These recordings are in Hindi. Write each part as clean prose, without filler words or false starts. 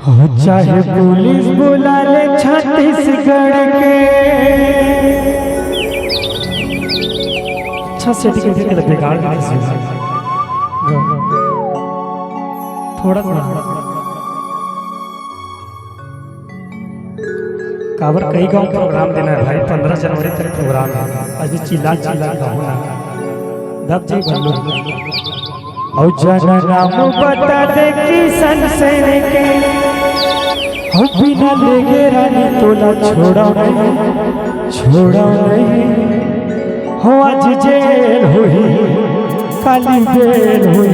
हो चाहे पुलिस बुला ले छत्तीसगढ़ के। अच्छा सेटिंग करके बिगाड़ थोड़ा काबर कई गांव प्रोग्राम देना है भाई। 15 जनवरी तक प्रोग्राम है। अभी चिल्ला चिल्ला का होना दब जी बंदो और जना नाम बता दे किसन सेन के। हो बिना लेगे रानी तोला छोड़ा नहीं हो आज जेल हुई काली बेल हुई।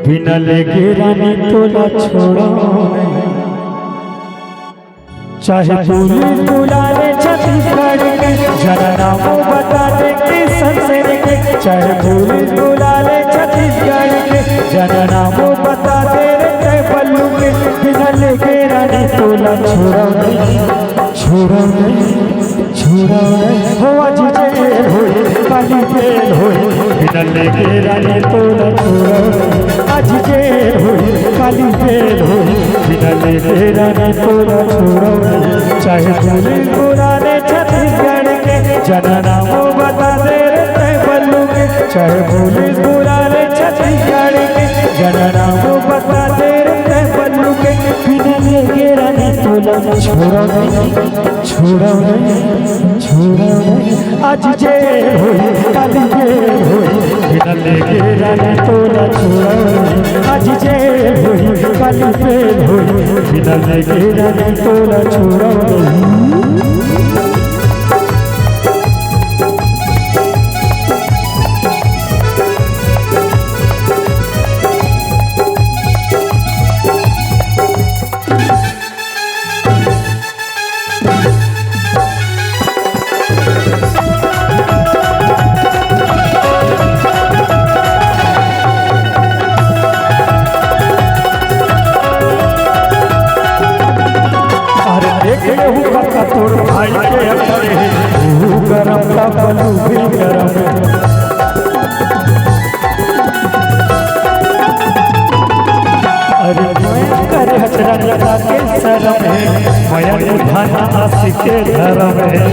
बिना लेगे रानी तोला छोड़ा नहीं। चाहे पुलिस बुला ले छत्तीसगढ़ के जना नाम बता दे किसन सेन के। चाहे पुलिस बुला ले छत्तीसगढ़ के जना नाम बता दे रे बल्लू के। बिना लेके रानी तोला छोड़ा नहीं हो आज जेल होई काली बेल होई। बिना लेके रानी तोला छोड़ा आज जेल होई काली बेल होई। बिना लेके रानी तोला छोड़ा। चाहे पुलिस बुला ले छत्तीसगढ़ के जना नाम बता दे रे बल्लू के। चाहे पुलिस बुला ले छत्तीसगढ़ के जना नाम बता दे रे बल्लू के। बिना लेके रानी तोला छोड़ा नहीं आज जेल होई काली बेल होई। बिना लेके रानी तोला छोड़ा आज जेल होई काली बेल होई। बिना लेके रानी तोला छोड़ा तोर भाई के अंदर है गरम का बलू भी गरम। अरे मैं करे हजरा लगा के शरम है माया निभाना आशिक के धर्म है।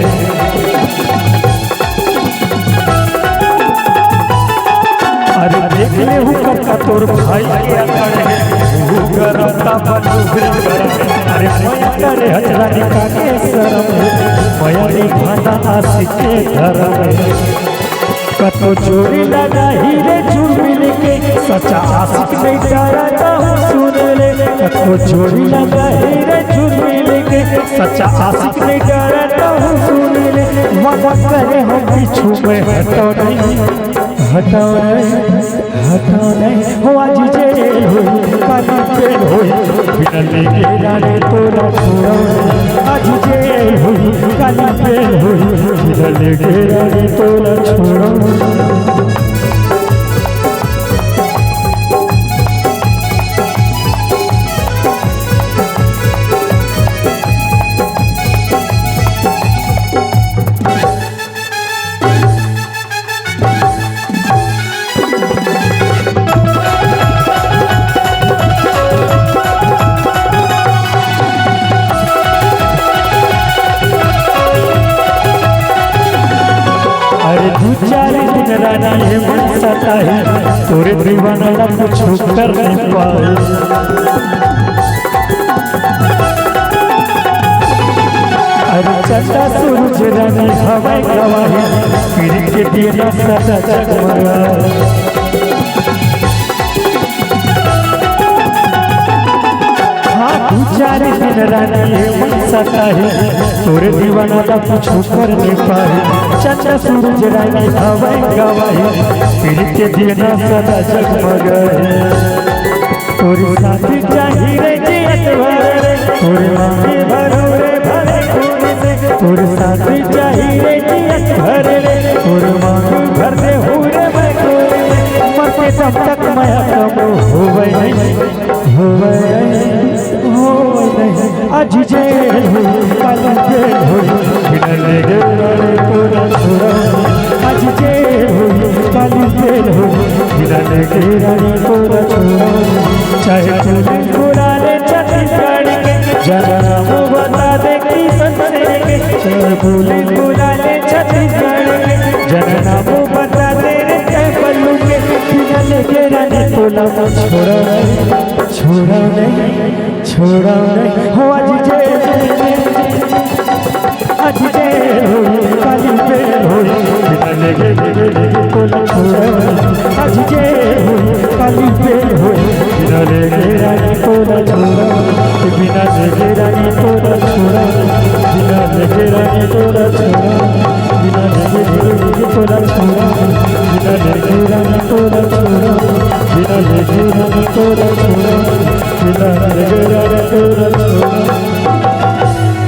अरे देख ले हूँ का तोर भाई के अंदर है गरम का बलू भी गरम। अरे मैं करे हजरा लगा के शरम है माया निभाना आशिक के धर्म है। कतो चोरी लगा हीरे चुर्मिल के सच्चा आशिक नहीं डरता हूँ सुन ले। कतो चोरी लगा हीरे चुर्मिल के सच्चा आशिक नहीं डरता हूँ सुन ले। वादा करे हम पीछू में हटो नहीं हो आज जेल हुई काली बेल हुई। बिना लेके रानी तोला छोड़ा आज जेल हुई काली बेल हुई। बिना लेके रानी तोला छोड़ा। चार दिन रानी है मन सता है तोरे दीवाना ना कुछ कर नहीं पाए। अरे चंदा सूरज रानी हवाई गवाही फिर के दिया सदा जगमगा। हाँ 4 दिन रानी मन सता है तोरे दीवाना ना कुछ कर नहीं पाए। चंदा सूरज रानी हवाई गवाही फिर के दिया सदा जगमगाए। तोरी साथी चाहिए जियत भरे तोरे मांगे भरोरे भरे खून से। तोरे साथी चाहिए जियत भरे तोरे मांगे भर दे हुए मैं खून से। मरते तब तक मैं कम होवे नहीं आज जेल हुई काली बेल हुई। बिना लेके रानी तोला छोड़ा आज जेल हुई काली बेल हुई। बिना लेके रानी तोला छोड़ा। चाहे पुलिस बुला ले जरा नाम बता दे किसन से चल बोले बुला ले छत्तीसगढ़ के जरा नाम बता दे रे पल्लू के बिना लेके रानी तोला छोड़ा नहीं हो आज जे होई काली पे होई बिना लेके तोला छोड़ा आज जे होई काली पे होई बिना लेके रानी तोला छोड़ा बिना लेके रानी तोला छोड़ा बिना लेके रानी तोला छोड़ा बिना लेके तोला छोड़ा